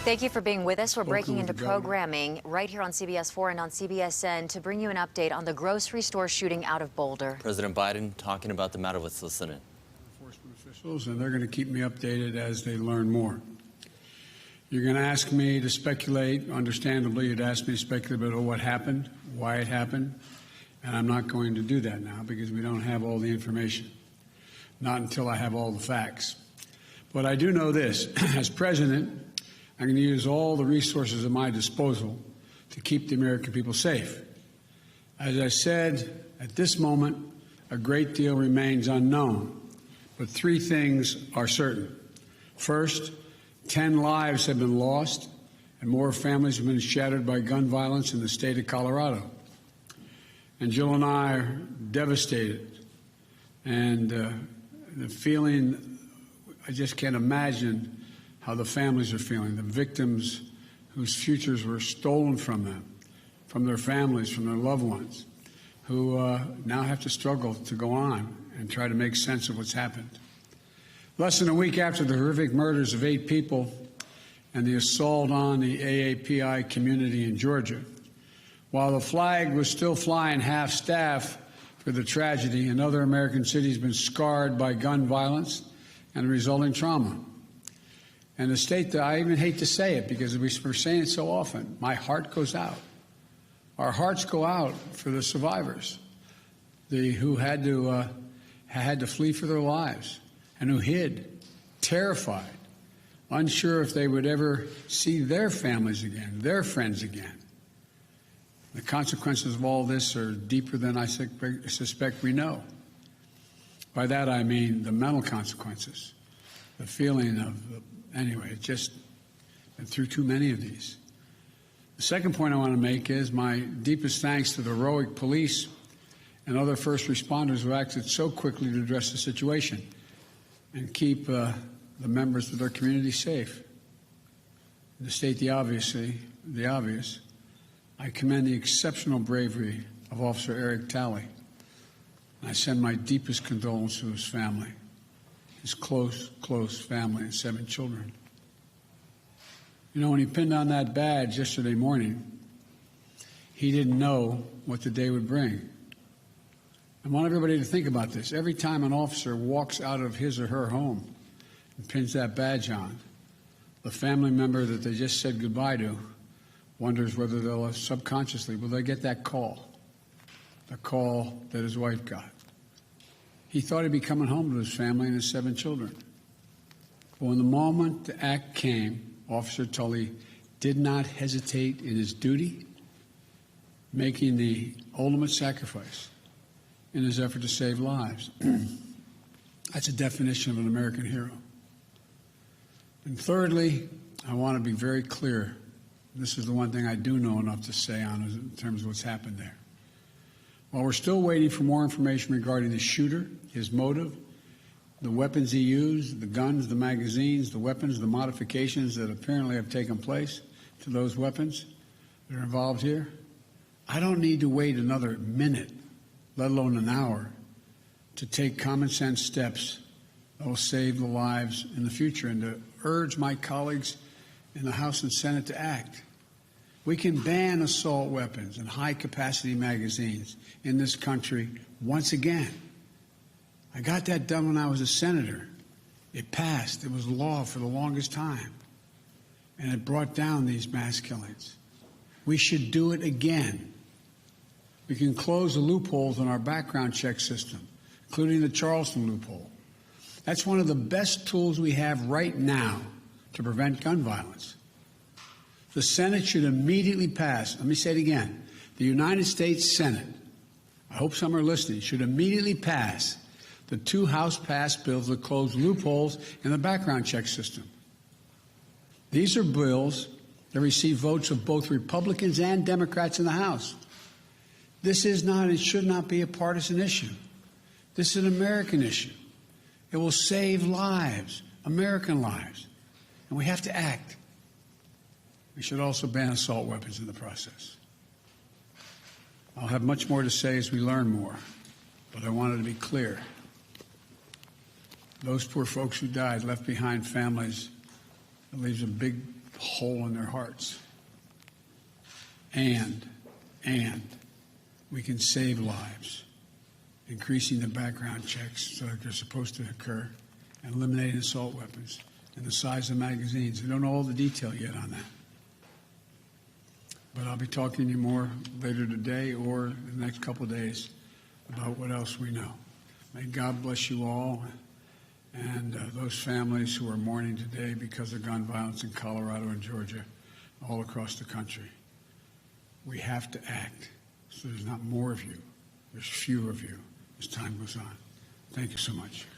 Thank you for being with us. We're breaking into programming right here on CBS 4 and on CBSN to bring you an update on the grocery store shooting out of Boulder. President Biden talking about the matter with listening. Enforcement officials, and they're going to keep me updated as they learn more. You're going to ask me to speculate. Understandably, you'd ask me to speculate about what happened, why it happened, and I'm not going to do that now because we don't have all the information. Not until I have all the facts. But I do know this. As president, I'm going to use all the resources at my disposal to keep the American people safe. As I said, at this moment, a great deal remains unknown, but three things are certain. First, 10 lives have been lost, and more families have been shattered by gun violence in the state of Colorado. And Jill and I are devastated, and the feeling, I just can't imagine how the families are feeling, the victims whose futures were stolen from them, from their families, from their loved ones, who now have to struggle to go on and try to make sense of what's happened. Less than a week after the horrific murders of 8 people and the assault on the AAPI community in Georgia, while the flag was still flying half-staff for the tragedy, another American city has been scarred by gun violence and the resulting trauma. And the state that I even hate to say it because we're saying it so often, my heart goes out. Our hearts go out for the survivors, who had to flee for their lives and who hid, terrified, unsure if they would ever see their families again, their friends again. The consequences of all this are deeper than I suspect we know. By that I mean the mental consequences, the feeling of anyway, it's just been through too many of these. The second point I want to make is my deepest thanks to the heroic police and other first responders who acted so quickly to address the situation and keep the members of their community safe. To state the obvious, I commend the exceptional bravery of Officer Eric Talley. I send my deepest condolences to his family, his close family and 7 children. You know, when he pinned on that badge yesterday morning, he didn't know what the day would bring. I want everybody to think about this. Every time an officer walks out of his or her home and pins that badge on, the family member that they just said goodbye to wonders whether they'll subconsciously, will they get that call, the call that his wife got. He thought he'd be coming home to his family and his 7 children. But when the moment the act came, Officer Tully did not hesitate in his duty, making the ultimate sacrifice in his effort to save lives. That's a definition of an American hero. And thirdly, I want to be very clear. This is the one thing I do know enough to say on in terms of what's happened there. While we're still waiting for more information regarding the shooter, his motive, the weapons he used, the guns, the magazines, the weapons, the modifications that apparently have taken place to those weapons that are involved here, I don't need to wait another minute, let alone an hour, to take common sense steps that will save the lives in the future and to urge my colleagues in the House and Senate to act. We can ban assault weapons and high-capacity magazines in this country once again. I got that done when I was a senator. It passed. It was law for the longest time. And it brought down these mass killings. We should do it again. We can close the loopholes in our background check system, including the Charleston loophole. That's one of the best tools we have right now to prevent gun violence. The Senate should immediately pass, let me say it again, the United States Senate, I hope some are listening, should immediately pass the 2 House-passed bills that close loopholes in the background check system. These are bills that receive votes of both Republicans and Democrats in the House. This is not and should not be a partisan issue. This is an American issue. It will save lives, American lives, and we have to act. We should also ban assault weapons in the process. I'll have much more to say as we learn more, but I wanted to be clear. Those poor folks who died left behind families that leaves a big hole in their hearts. And we can save lives, increasing the background checks so that they're supposed to occur, and eliminating assault weapons, and the size of magazines. I don't know all the detail yet on that. But I'll be talking to you more later today or in the next couple of days about what else we know. May God bless you all and those families who are mourning today because of gun violence in Colorado and Georgia, all across the country. We have to act so there's not more of you, there's fewer of you as time goes on. Thank you so much.